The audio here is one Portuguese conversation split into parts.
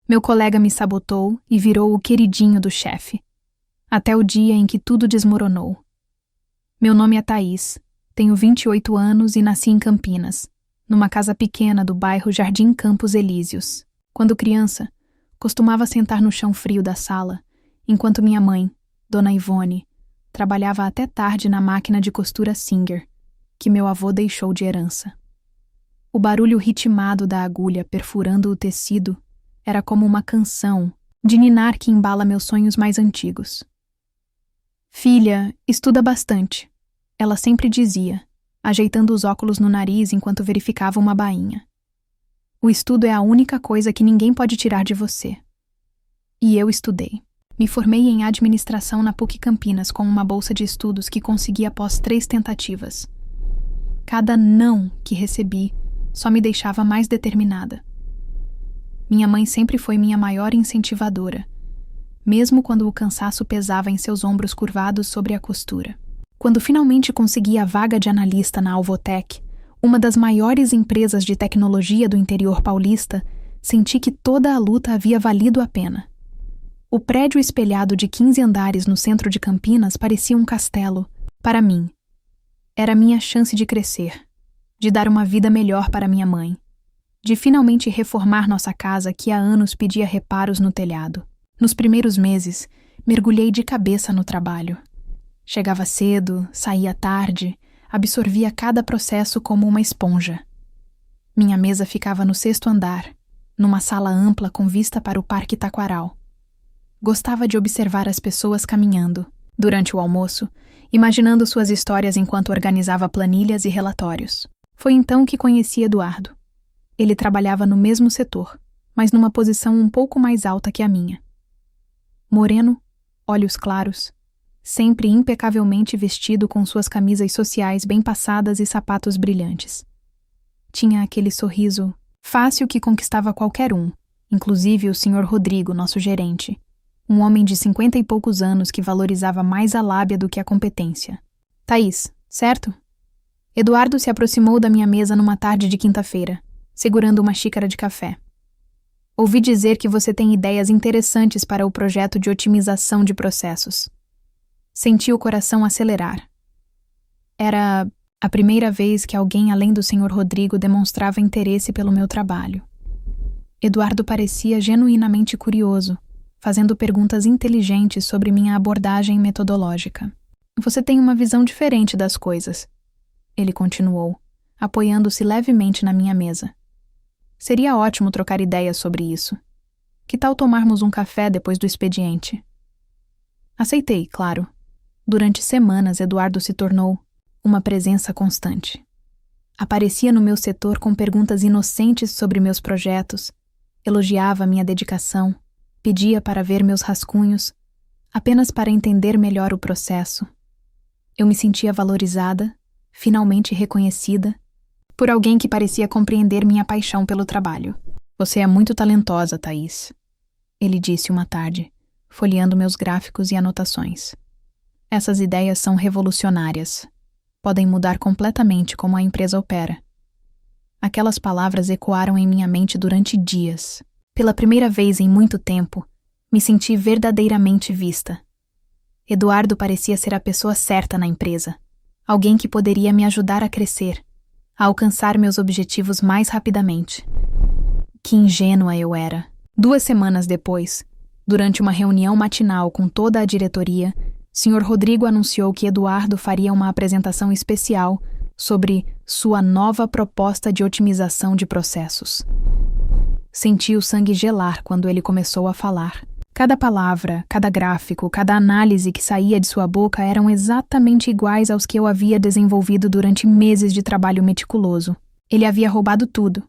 Meu colega me sabotou e virou o queridinho do chefe, até o dia em que tudo desmoronou. Meu nome é Thaís, tenho 28 anos e nasci em Campinas, numa casa pequena do bairro Jardim Campos Elíseos. Quando criança, costumava sentar no chão frio da sala, enquanto minha mãe, Dona Ivone, trabalhava até tarde na máquina de costura Singer, que meu avô deixou de herança. O barulho ritmado da agulha perfurando o tecido era como uma canção de ninar que embala meus sonhos mais antigos. Filha, estuda bastante, ela sempre dizia, ajeitando os óculos no nariz enquanto verificava uma bainha. O estudo é a única coisa que ninguém pode tirar de você. E eu estudei. Me formei em administração na PUC Campinas com uma bolsa de estudos que consegui após 3 tentativas. Cada não que recebi só me deixava mais determinada. Minha mãe sempre foi minha maior incentivadora, mesmo quando o cansaço pesava em seus ombros curvados sobre a costura. Quando finalmente consegui a vaga de analista na Alvotech, uma das maiores empresas de tecnologia do interior paulista, senti que toda a luta havia valido a pena. O prédio espelhado de 15 andares no centro de Campinas parecia um castelo, para mim. Era minha chance de crescer, de dar uma vida melhor para minha mãe, de finalmente reformar nossa casa que há anos pedia reparos no telhado. Nos primeiros meses, mergulhei de cabeça no trabalho. Chegava cedo, saía tarde, absorvia cada processo como uma esponja. Minha mesa ficava no 6º andar, numa sala ampla com vista para o Parque Taquaral. Gostava de observar as pessoas caminhando, durante o almoço, imaginando suas histórias enquanto organizava planilhas e relatórios. Foi então que conheci Eduardo. Ele trabalhava no mesmo setor, mas numa posição um pouco mais alta que a minha. Moreno, olhos claros, sempre impecavelmente vestido com suas camisas sociais bem passadas e sapatos brilhantes. Tinha aquele sorriso fácil que conquistava qualquer um, inclusive o Sr. Rodrigo, nosso gerente, um homem de 50 e poucos anos que valorizava mais a lábia do que a competência. Thaís, certo? Eduardo se aproximou da minha mesa numa tarde de quinta-feira, segurando uma xícara de café. Ouvi dizer que você tem ideias interessantes para o projeto de otimização de processos. Senti o coração acelerar. Era a primeira vez que alguém além do Sr. Rodrigo demonstrava interesse pelo meu trabalho. Eduardo parecia genuinamente curioso, fazendo perguntas inteligentes sobre minha abordagem metodológica. Você tem uma visão diferente das coisas, ele continuou, apoiando-se levemente na minha mesa. Seria ótimo trocar ideias sobre isso. Que tal tomarmos um café depois do expediente? Aceitei, claro. Durante semanas, Eduardo se tornou uma presença constante. Aparecia no meu setor com perguntas inocentes sobre meus projetos, elogiava minha dedicação, pedia para ver meus rascunhos, apenas para entender melhor o processo. Eu me sentia valorizada, finalmente reconhecida, por alguém que parecia compreender minha paixão pelo trabalho. Você é muito talentosa, Thaís, ele disse uma tarde, folheando meus gráficos e anotações. Essas ideias são revolucionárias. Podem mudar completamente como a empresa opera. Aquelas palavras ecoaram em minha mente durante dias. Pela primeira vez em muito tempo, me senti verdadeiramente vista. Eduardo parecia ser a pessoa certa na empresa. Alguém que poderia me ajudar a crescer, a alcançar meus objetivos mais rapidamente. Que ingênua eu era. 2 semanas depois, durante uma reunião matinal com toda a diretoria, Sr. Rodrigo anunciou que Eduardo faria uma apresentação especial sobre sua nova proposta de otimização de processos. Senti o sangue gelar quando ele começou a falar. Cada palavra, cada gráfico, cada análise que saía de sua boca eram exatamente iguais aos que eu havia desenvolvido durante meses de trabalho meticuloso. Ele havia roubado tudo.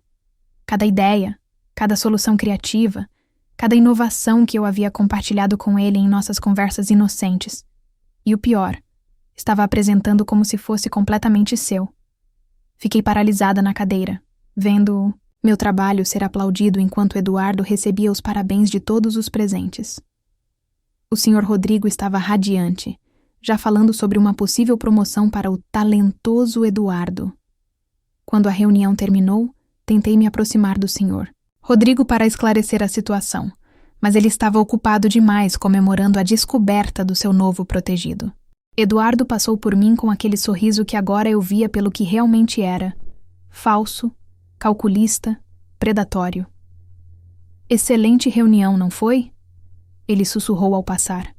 Cada ideia, cada solução criativa, cada inovação que eu havia compartilhado com ele em nossas conversas inocentes. E o pior, estava apresentando como se fosse completamente seu. Fiquei paralisada na cadeira, vendo meu trabalho ser aplaudido enquanto Eduardo recebia os parabéns de todos os presentes. O Sr. Rodrigo estava radiante, já falando sobre uma possível promoção para o talentoso Eduardo. Quando a reunião terminou, tentei me aproximar do senhor. Rodrigo para esclarecer a situação, mas ele estava ocupado demais comemorando a descoberta do seu novo protegido. Eduardo passou por mim com aquele sorriso que agora eu via pelo que realmente era: falso, calculista, predatório. Excelente reunião, não foi? Ele sussurrou ao passar.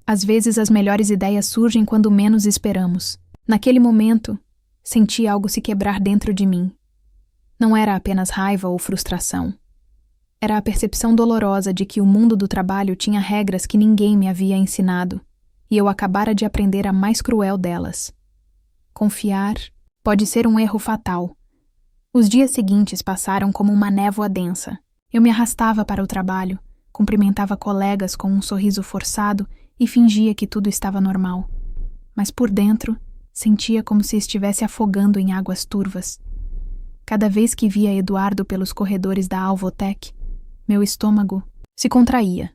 Às vezes as melhores ideias surgem quando menos esperamos. Naquele momento, senti algo se quebrar dentro de mim. Não era apenas raiva ou frustração. Era a percepção dolorosa de que o mundo do trabalho tinha regras que ninguém me havia ensinado, e eu acabara de aprender a mais cruel delas. Confiar pode ser um erro fatal. Os dias seguintes passaram como uma névoa densa. Eu me arrastava para o trabalho, cumprimentava colegas com um sorriso forçado e fingia que tudo estava normal. Mas por dentro, sentia como se estivesse afogando em águas turvas. Cada vez que via Eduardo pelos corredores da Alvotech, meu estômago se contraía.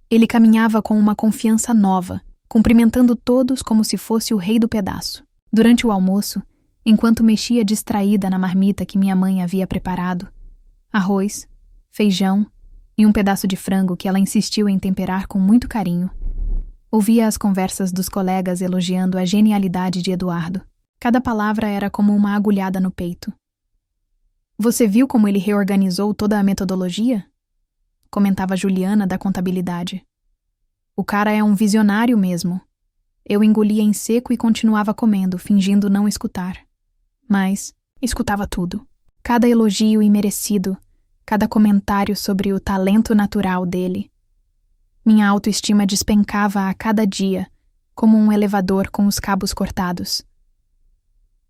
Ele caminhava com uma confiança nova, cumprimentando todos como se fosse o rei do pedaço. Durante o almoço, enquanto mexia distraída na marmita que minha mãe havia preparado, arroz, feijão e um pedaço de frango que ela insistiu em temperar com muito carinho, ouvia as conversas dos colegas elogiando a genialidade de Eduardo. Cada palavra era como uma agulhada no peito. Você viu como ele reorganizou toda a metodologia? Comentava Juliana da contabilidade. O cara é um visionário mesmo. Eu engolia em seco e continuava comendo, fingindo não escutar. Mas escutava tudo. Cada elogio imerecido, cada comentário sobre o talento natural dele. Minha autoestima despencava a cada dia, como um elevador com os cabos cortados.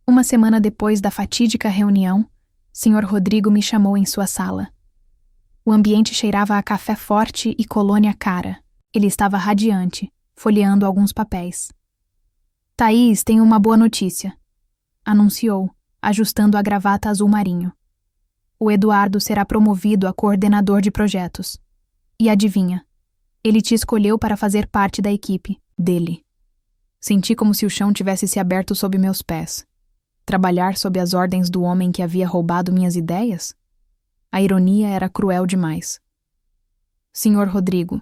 Uma semana depois da fatídica reunião, Sr. Rodrigo me chamou em sua sala. O ambiente cheirava a café forte e colônia cara. Ele estava radiante, folheando alguns papéis. Thaís tem uma boa notícia, anunciou, ajustando a gravata azul marinho. O Eduardo será promovido a coordenador de projetos. E adivinha, ele te escolheu para fazer parte da equipe dele. Senti como se o chão tivesse se aberto sob meus pés. Trabalhar sob as ordens do homem que havia roubado minhas ideias? A ironia era cruel demais. Senhor Rodrigo,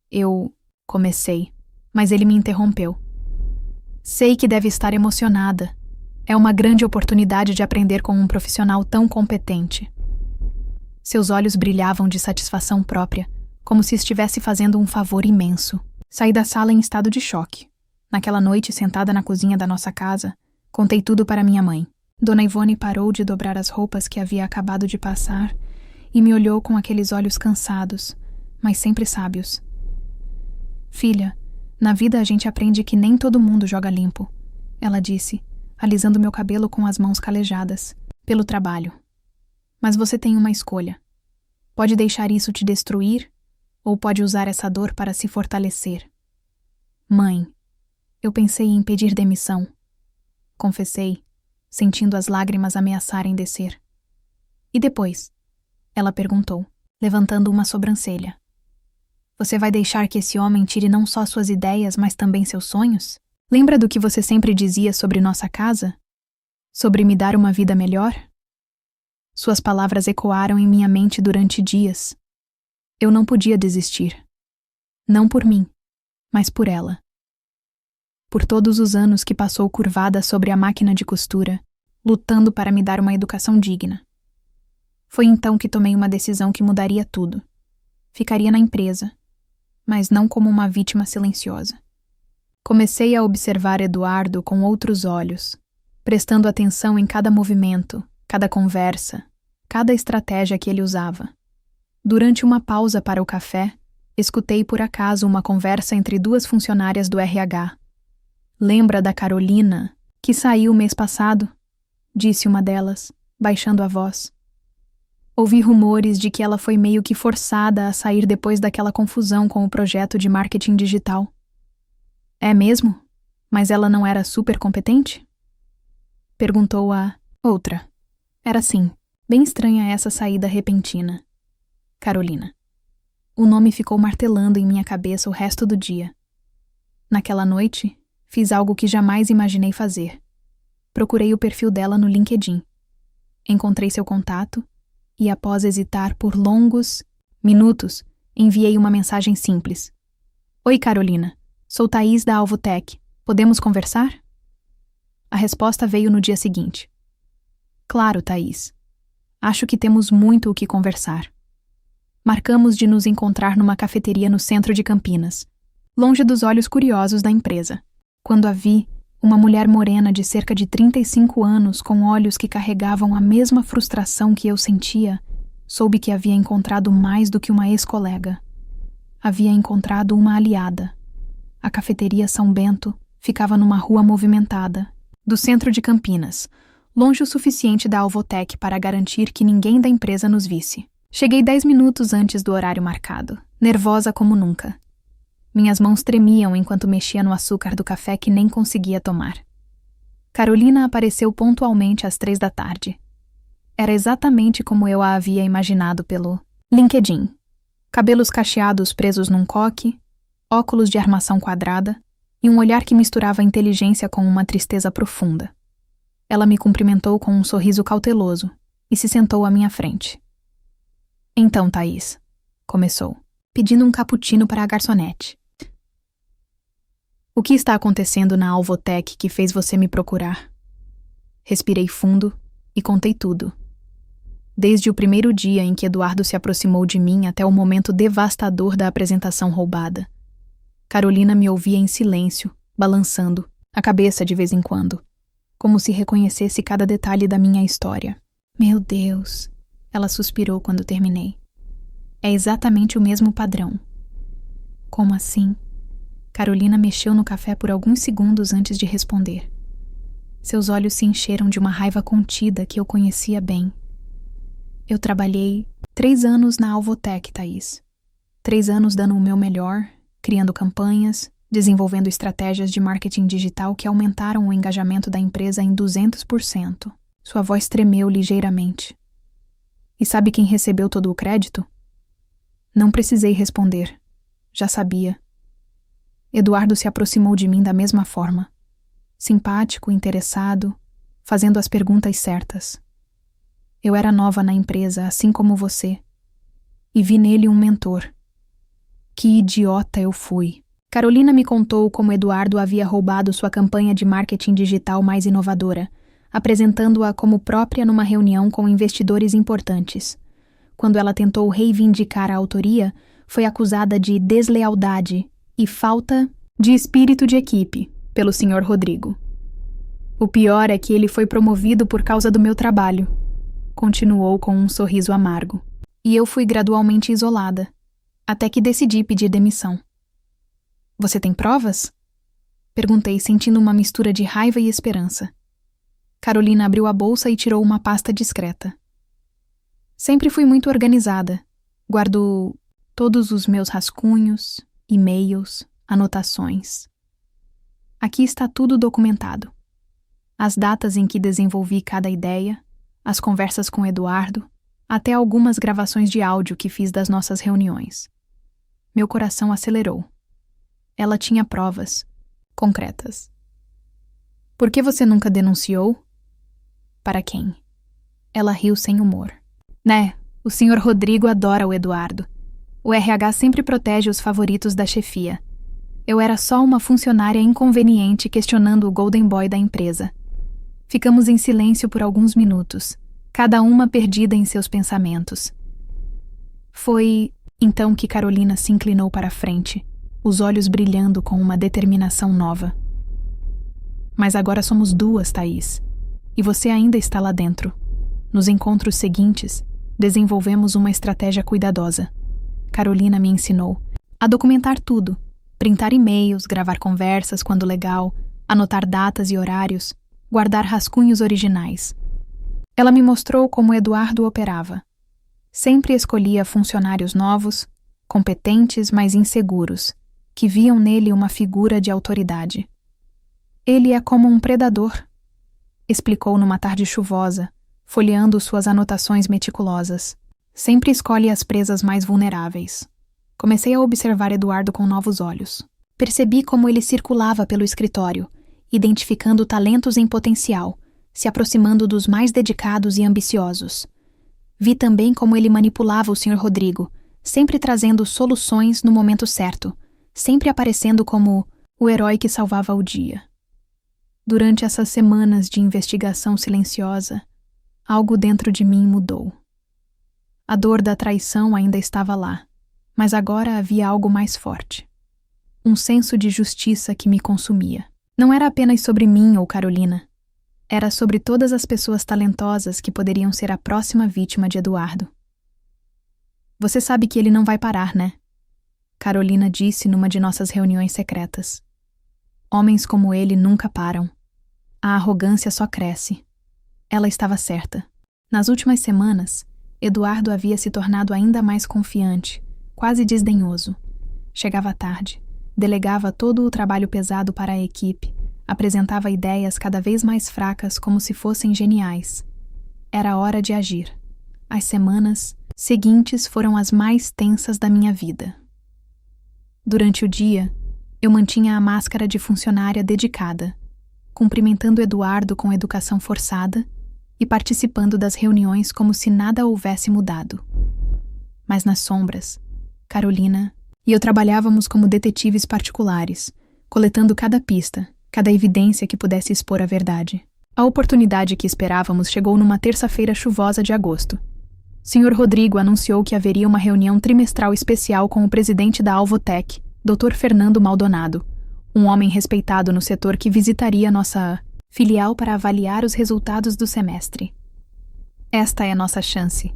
eu comecei, mas ele me interrompeu. Sei que deve estar emocionada. É uma grande oportunidade de aprender com um profissional tão competente. Seus olhos brilhavam de satisfação própria, como se estivesse fazendo um favor imenso. Saí da sala em estado de choque. Naquela noite, sentada na cozinha da nossa casa, contei tudo para minha mãe. Dona Ivone parou de dobrar as roupas que havia acabado de passar e me olhou com aqueles olhos cansados, mas sempre sábios. Filha, na vida a gente aprende que nem todo mundo joga limpo, ela disse, alisando meu cabelo com as mãos calejadas, pelo trabalho. Mas você tem uma escolha. Pode deixar isso te destruir ou pode usar essa dor para se fortalecer. Mãe, eu pensei em pedir demissão. Confessei, sentindo as lágrimas ameaçarem descer. E depois? Ela perguntou, levantando uma sobrancelha. Você vai deixar que esse homem tire não só suas ideias, mas também seus sonhos? Lembra do que você sempre dizia sobre nossa casa? Sobre me dar uma vida melhor? Suas palavras ecoaram em minha mente durante dias. Eu não podia desistir. Não por mim, mas por ela. Por todos os anos que passou curvada sobre a máquina de costura, lutando para me dar uma educação digna. Foi então que tomei uma decisão que mudaria tudo. Ficaria na empresa, mas não como uma vítima silenciosa. Comecei a observar Eduardo com outros olhos, prestando atenção em cada movimento, cada conversa, cada estratégia que ele usava. Durante uma pausa para o café, escutei por acaso uma conversa entre duas funcionárias do RH. Lembra da Carolina, que saiu mês passado? Disse uma delas, baixando a voz. Ouvi rumores de que ela foi meio que forçada a sair depois daquela confusão com o projeto de marketing digital. É mesmo? Mas ela não era super competente? Perguntou a outra. Era sim, bem estranha essa saída repentina. Carolina. O nome ficou martelando em minha cabeça o resto do dia. Naquela noite, fiz algo que jamais imaginei fazer. Procurei o perfil dela no LinkedIn. Encontrei seu contato e após hesitar por longos minutos, enviei uma mensagem simples. Oi, Carolina. Sou Thaís da Alvotech. Podemos conversar? A resposta veio no dia seguinte. Claro, Thaís. Acho que temos muito o que conversar. Marcamos de nos encontrar numa cafeteria no centro de Campinas, longe dos olhos curiosos da empresa. Quando a vi, uma mulher morena de cerca de 35 anos, com olhos que carregavam a mesma frustração que eu sentia, soube que havia encontrado mais do que uma ex-colega. Havia encontrado uma aliada. A cafeteria São Bento ficava numa rua movimentada, do centro de Campinas, longe o suficiente da Alvotech para garantir que ninguém da empresa nos visse. Cheguei 10 minutos antes do horário marcado, nervosa como nunca. Minhas mãos tremiam enquanto mexia no açúcar do café que nem conseguia tomar. Carolina apareceu pontualmente às 3 da tarde. Era exatamente como eu a havia imaginado pelo LinkedIn. Cabelos cacheados presos num coque, óculos de armação quadrada e um olhar que misturava inteligência com uma tristeza profunda. Ela me cumprimentou com um sorriso cauteloso e se sentou à minha frente. Então, Thaís, começou, pedindo um cappuccino para a garçonete. O que está acontecendo na Alvotech que fez você me procurar? Respirei fundo e contei tudo. Desde o primeiro dia em que Eduardo se aproximou de mim até o momento devastador da apresentação roubada. Carolina me ouvia em silêncio, balançando a cabeça de vez em quando, como se reconhecesse cada detalhe da minha história. Meu Deus, ela suspirou quando terminei. É exatamente o mesmo padrão. Como assim? Carolina mexeu no café por alguns segundos antes de responder. Seus olhos se encheram de uma raiva contida que eu conhecia bem. Eu trabalhei 3 anos na Alvotech, Thaís. 3 anos dando o meu melhor, criando campanhas, desenvolvendo estratégias de marketing digital que aumentaram o engajamento da empresa em 200%. Sua voz tremeu ligeiramente. E sabe quem recebeu todo o crédito? Não precisei responder. Já sabia. Eduardo se aproximou de mim da mesma forma. Simpático, interessado, fazendo as perguntas certas. Eu era nova na empresa, assim como você. E vi nele um mentor. Que idiota eu fui. Carolina me contou como Eduardo havia roubado sua campanha de marketing digital mais inovadora, apresentando-a como própria numa reunião com investidores importantes. Quando ela tentou reivindicar a autoria, foi acusada de deslealdade e falta de espírito de equipe pelo Sr. Rodrigo. O pior é que ele foi promovido por causa do meu trabalho. Continuou com um sorriso amargo. E eu fui gradualmente isolada, até que decidi pedir demissão. Você tem provas? Perguntei, sentindo uma mistura de raiva e esperança. Carolina abriu a bolsa e tirou uma pasta discreta. Sempre fui muito organizada. Guardo todos os meus rascunhos, e-mails, anotações. Aqui está tudo documentado. As datas em que desenvolvi cada ideia, as conversas com Eduardo, até algumas gravações de áudio que fiz das nossas reuniões. Meu coração acelerou. Ela tinha provas concretas. Por que você nunca denunciou? Para quem? Ela riu sem humor. Né, o Sr. Rodrigo adora o Eduardo. O RH sempre protege os favoritos da chefia. Eu era só uma funcionária inconveniente questionando o Golden Boy da empresa. Ficamos em silêncio por alguns minutos, cada uma perdida em seus pensamentos. Foi então que Carolina se inclinou para a frente, os olhos brilhando com uma determinação nova. Mas agora somos 2, Thaís, e você ainda está lá dentro. Nos encontros seguintes, desenvolvemos uma estratégia cuidadosa. Carolina me ensinou a documentar tudo, printar e-mails, gravar conversas quando legal, anotar datas e horários, guardar rascunhos originais. Ela me mostrou como Eduardo operava. Sempre escolhia funcionários novos, competentes, mas inseguros, que viam nele uma figura de autoridade. Ele é como um predador, explicou numa tarde chuvosa, folheando suas anotações meticulosas. Sempre escolhe as presas mais vulneráveis. Comecei a observar Eduardo com novos olhos. Percebi como ele circulava pelo escritório, identificando talentos em potencial, se aproximando dos mais dedicados e ambiciosos. Vi também como ele manipulava o Sr. Rodrigo, sempre trazendo soluções no momento certo, sempre aparecendo como o herói que salvava o dia. Durante essas semanas de investigação silenciosa, algo dentro de mim mudou. A dor da traição ainda estava lá, mas agora havia algo mais forte. Um senso de justiça que me consumia. Não era apenas sobre mim ou Carolina. Era sobre todas as pessoas talentosas que poderiam ser a próxima vítima de Eduardo. Você sabe que ele não vai parar, né? Carolina disse numa de nossas reuniões secretas. Homens como ele nunca param. A arrogância só cresce. Ela estava certa. Nas últimas semanas, Eduardo havia se tornado ainda mais confiante, quase desdenhoso. Chegava tarde, delegava todo o trabalho pesado para a equipe, apresentava ideias cada vez mais fracas como se fossem geniais. Era hora de agir. As semanas seguintes foram as mais tensas da minha vida. Durante o dia, eu mantinha a máscara de funcionária dedicada, cumprimentando Eduardo com educação forçada e participando das reuniões como se nada houvesse mudado. Mas nas sombras, Carolina e eu trabalhávamos como detetives particulares, coletando cada pista, cada evidência que pudesse expor a verdade. A oportunidade que esperávamos chegou numa terça-feira chuvosa de agosto. Sr. Rodrigo anunciou que haveria uma reunião trimestral especial com o presidente da Alvotech, Dr. Fernando Maldonado, um homem respeitado no setor que visitaria nossa filial para avaliar os resultados do semestre. Esta é nossa chance,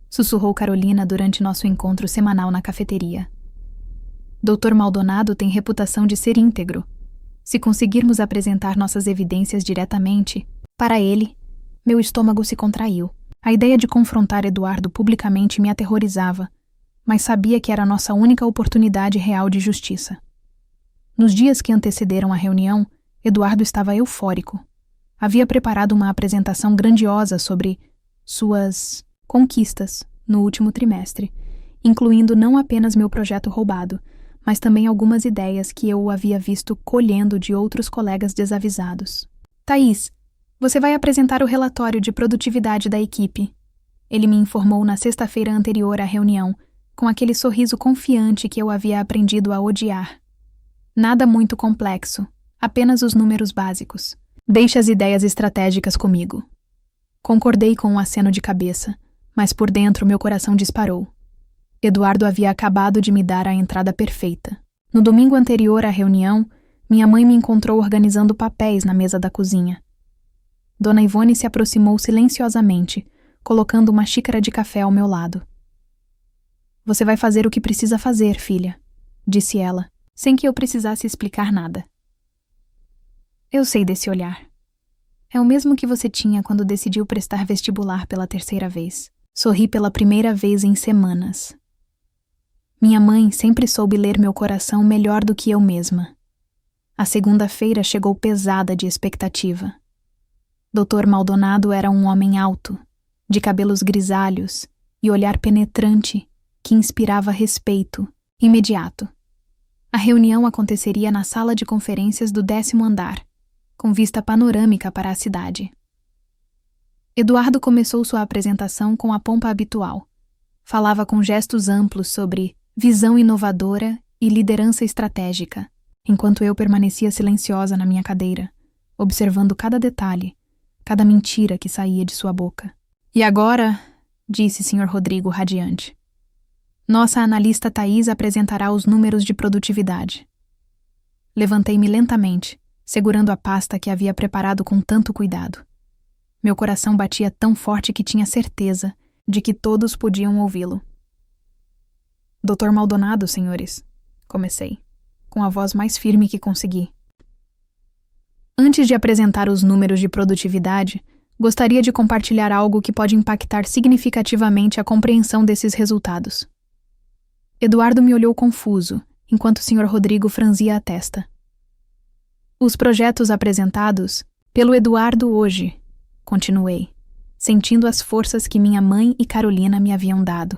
sussurrou Carolina durante nosso encontro semanal na cafeteria. Dr. Maldonado tem reputação de ser íntegro. Se conseguirmos apresentar nossas evidências diretamente, para ele, meu estômago se contraiu. A ideia de confrontar Eduardo publicamente me aterrorizava, mas sabia que era a nossa única oportunidade real de justiça. Nos dias que antecederam a reunião, Eduardo estava eufórico. Havia preparado uma apresentação grandiosa sobre suas conquistas no último trimestre, incluindo não apenas meu projeto roubado, mas também algumas ideias que eu havia visto colhendo de outros colegas desavisados. Thaís, você vai apresentar o relatório de produtividade da equipe. Ele me informou na sexta-feira anterior à reunião, com aquele sorriso confiante que eu havia aprendido a odiar. Nada muito complexo, apenas os números básicos. Deixe as ideias estratégicas comigo. Concordei com um aceno de cabeça, mas por dentro meu coração disparou. Eduardo havia acabado de me dar a entrada perfeita. No domingo anterior à reunião, minha mãe me encontrou organizando papéis na mesa da cozinha. Dona Ivone se aproximou silenciosamente, colocando uma xícara de café ao meu lado. Você vai fazer o que precisa fazer, filha, disse ela, sem que eu precisasse explicar nada. Eu sei desse olhar. É o mesmo que você tinha quando decidiu prestar vestibular pela terceira vez. Sorri pela primeira vez em semanas. Minha mãe sempre soube ler meu coração melhor do que eu mesma. A segunda-feira chegou pesada de expectativa. Dr. Maldonado era um homem alto, de cabelos grisalhos e olhar penetrante que inspirava respeito, imediato. A reunião aconteceria na sala de conferências do 10º andar, com vista panorâmica para a cidade. Eduardo começou sua apresentação com a pompa habitual. Falava com gestos amplos sobre visão inovadora e liderança estratégica, enquanto eu permanecia silenciosa na minha cadeira, observando cada detalhe, cada mentira que saía de sua boca. E agora, disse Sr. Rodrigo radiante, nossa analista Thaís apresentará os números de produtividade. Levantei-me lentamente, segurando a pasta que havia preparado com tanto cuidado. Meu coração batia tão forte que tinha certeza de que todos podiam ouvi-lo. Dr. Maldonado, senhores, comecei, com a voz mais firme que consegui. Antes de apresentar os números de produtividade, gostaria de compartilhar algo que pode impactar significativamente a compreensão desses resultados. Eduardo me olhou confuso, enquanto o Sr. Rodrigo franzia a testa. Os projetos apresentados pelo Eduardo hoje, continuei, sentindo as forças que minha mãe e Carolina me haviam dado.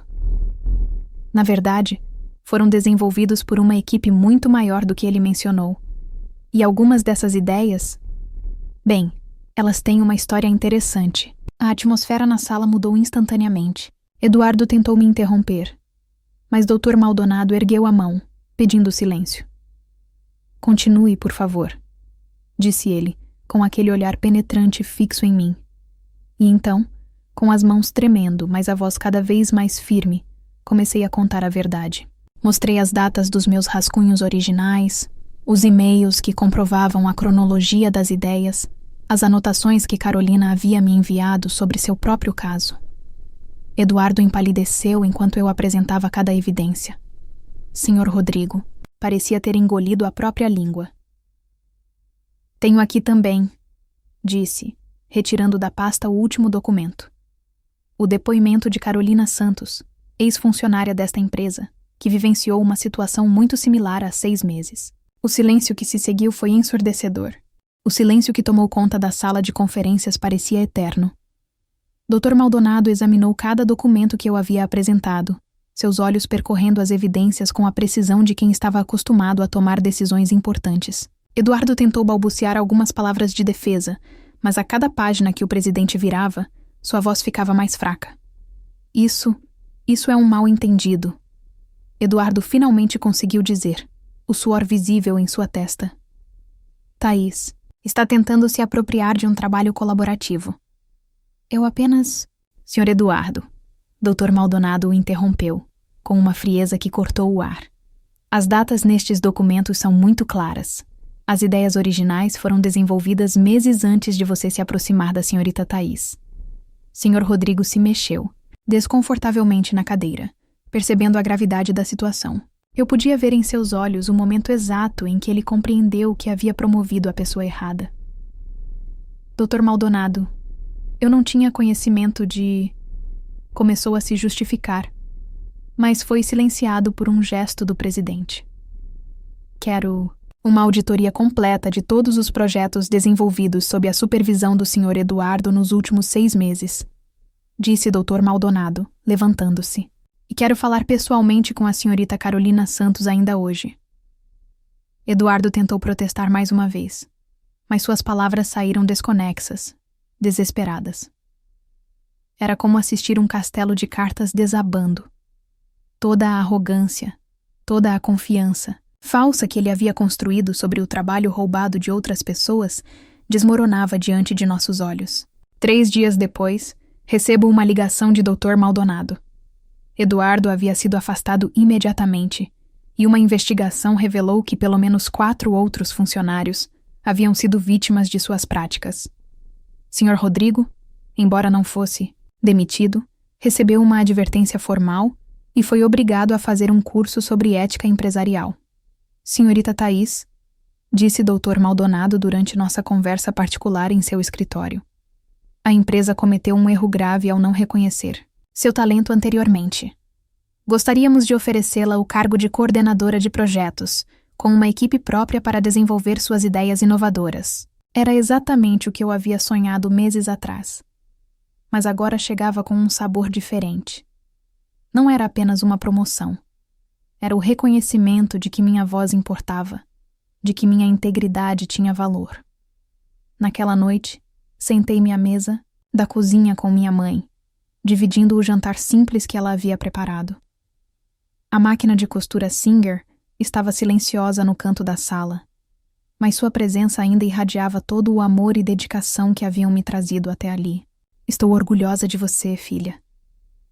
Na verdade, foram desenvolvidos por uma equipe muito maior do que ele mencionou. E algumas dessas ideias, bem, elas têm uma história interessante. A atmosfera na sala mudou instantaneamente. Eduardo tentou me interromper, mas Dr. Maldonado ergueu a mão, pedindo silêncio. Continue, por favor, disse ele, com aquele olhar penetrante fixo em mim. E então, com as mãos tremendo, mas a voz cada vez mais firme, comecei a contar a verdade. Mostrei as datas dos meus rascunhos originais, os e-mails que comprovavam a cronologia das ideias, as anotações que Carolina havia me enviado sobre seu próprio caso. Eduardo empalideceu enquanto eu apresentava cada evidência. Sr. Rodrigo parecia ter engolido a própria língua. Tenho aqui também, disse, retirando da pasta o último documento. O depoimento de Carolina Santos, ex-funcionária desta empresa, que vivenciou uma situação muito similar há 6 meses. O silêncio que se seguiu foi ensurdecedor. O silêncio que tomou conta da sala de conferências parecia eterno. Dr. Maldonado examinou cada documento que eu havia apresentado, seus olhos percorrendo as evidências com a precisão de quem estava acostumado a tomar decisões importantes. Eduardo tentou balbuciar algumas palavras de defesa, mas a cada página que o presidente virava, sua voz ficava mais fraca. Isso é um mal-entendido. Eduardo finalmente conseguiu dizer, o suor visível em sua testa. Thaís está tentando se apropriar de um trabalho colaborativo. Eu apenas... Sr. Eduardo, Dr. Maldonado o interrompeu, com uma frieza que cortou o ar. As datas nestes documentos são muito claras. As ideias originais foram desenvolvidas meses antes de você se aproximar da senhorita Thaís. Sr. Rodrigo se mexeu, desconfortavelmente na cadeira, percebendo a gravidade da situação. Eu podia ver em seus olhos o momento exato em que ele compreendeu que havia promovido a pessoa errada. Dr. Maldonado, eu não tinha conhecimento de... Começou a se justificar, mas foi silenciado por um gesto do presidente. Quero uma auditoria completa de todos os projetos desenvolvidos sob a supervisão do Sr. Eduardo nos últimos 6 meses, disse Dr. Maldonado, levantando-se. E quero falar pessoalmente com a senhorita Carolina Santos ainda hoje. Eduardo tentou protestar mais uma vez, mas suas palavras saíram desconexas, desesperadas. Era como assistir um castelo de cartas desabando. Toda a arrogância, toda a confiança falsa que ele havia construído sobre o trabalho roubado de outras pessoas desmoronava diante de nossos olhos. 3 dias depois, recebo uma ligação de Dr. Maldonado. Eduardo havia sido afastado imediatamente, e uma investigação revelou que pelo menos 4 outros funcionários haviam sido vítimas de suas práticas. Sr. Rodrigo, embora não fosse demitido, recebeu uma advertência formal e foi obrigado a fazer um curso sobre ética empresarial. Senhorita Thaís, disse Dr. Maldonado durante nossa conversa particular em seu escritório. A empresa cometeu um erro grave ao não reconhecer seu talento anteriormente. Gostaríamos de oferecê-la o cargo de coordenadora de projetos, com uma equipe própria para desenvolver suas ideias inovadoras. Era exatamente o que eu havia sonhado meses atrás. Mas agora chegava com um sabor diferente. Não era apenas uma promoção. Era o reconhecimento de que minha voz importava, de que minha integridade tinha valor. Naquela noite, sentei-me à mesa da cozinha com minha mãe, dividindo o jantar simples que ela havia preparado. A máquina de costura Singer estava silenciosa no canto da sala, mas sua presença ainda irradiava todo o amor e dedicação que haviam me trazido até ali. Estou orgulhosa de você, filha,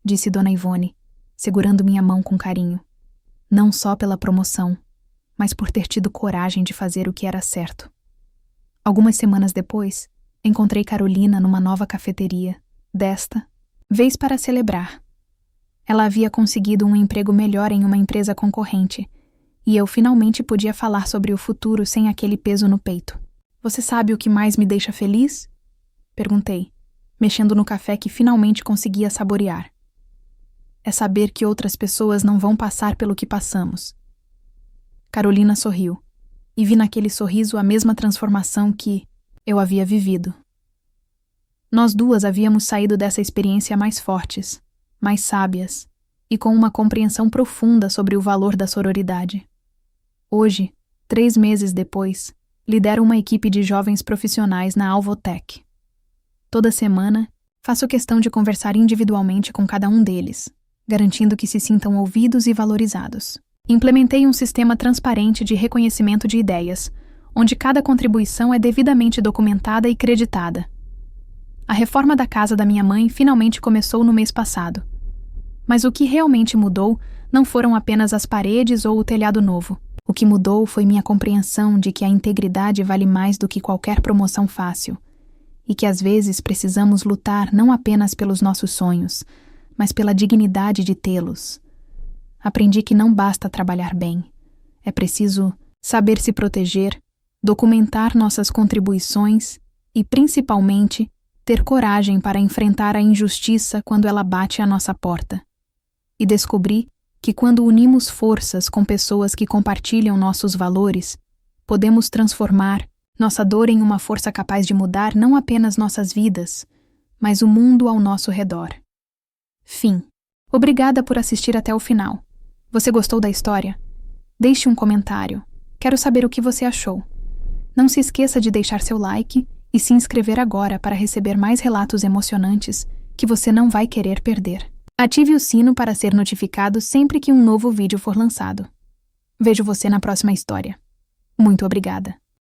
disse Dona Ivone, segurando minha mão com carinho. Não só pela promoção, mas por ter tido coragem de fazer o que era certo. Algumas semanas depois, encontrei Carolina numa nova cafeteria, desta vez para celebrar. Ela havia conseguido um emprego melhor em uma empresa concorrente, e eu finalmente podia falar sobre o futuro sem aquele peso no peito. Você sabe o que mais me deixa feliz? Perguntei, mexendo no café que finalmente conseguia saborear. É saber que outras pessoas não vão passar pelo que passamos. Carolina sorriu, e vi naquele sorriso a mesma transformação que eu havia vivido. Nós duas havíamos saído dessa experiência mais fortes, mais sábias, e com uma compreensão profunda sobre o valor da sororidade. Hoje, 3 meses depois, lidero uma equipe de jovens profissionais na Alvotech. Toda semana, Faço questão de conversar individualmente com cada um deles, garantindo que se sintam ouvidos e valorizados. Implementei um sistema transparente de reconhecimento de ideias, onde cada contribuição é devidamente documentada e creditada. A reforma da casa da minha mãe finalmente começou no mês passado. Mas o que realmente mudou não foram apenas as paredes ou o telhado novo. O que mudou foi minha compreensão de que a integridade vale mais do que qualquer promoção fácil, e que às vezes precisamos lutar não apenas pelos nossos sonhos, mas pela dignidade de tê-los. Aprendi que não basta trabalhar bem. É preciso saber se proteger, documentar nossas contribuições e, principalmente, ter coragem para enfrentar a injustiça quando ela bate à nossa porta. E descobri que quando unimos forças com pessoas que compartilham nossos valores, podemos transformar nossa dor em uma força capaz de mudar não apenas nossas vidas, mas o mundo ao nosso redor. Fim. Obrigada por assistir até o final. Você gostou da história? Deixe um comentário. Quero saber o que você achou. Não se esqueça de deixar seu like e se inscrever agora para receber mais relatos emocionantes que você não vai querer perder. Ative o sino para ser notificado sempre que um novo vídeo for lançado. Vejo você na próxima história. Muito obrigada.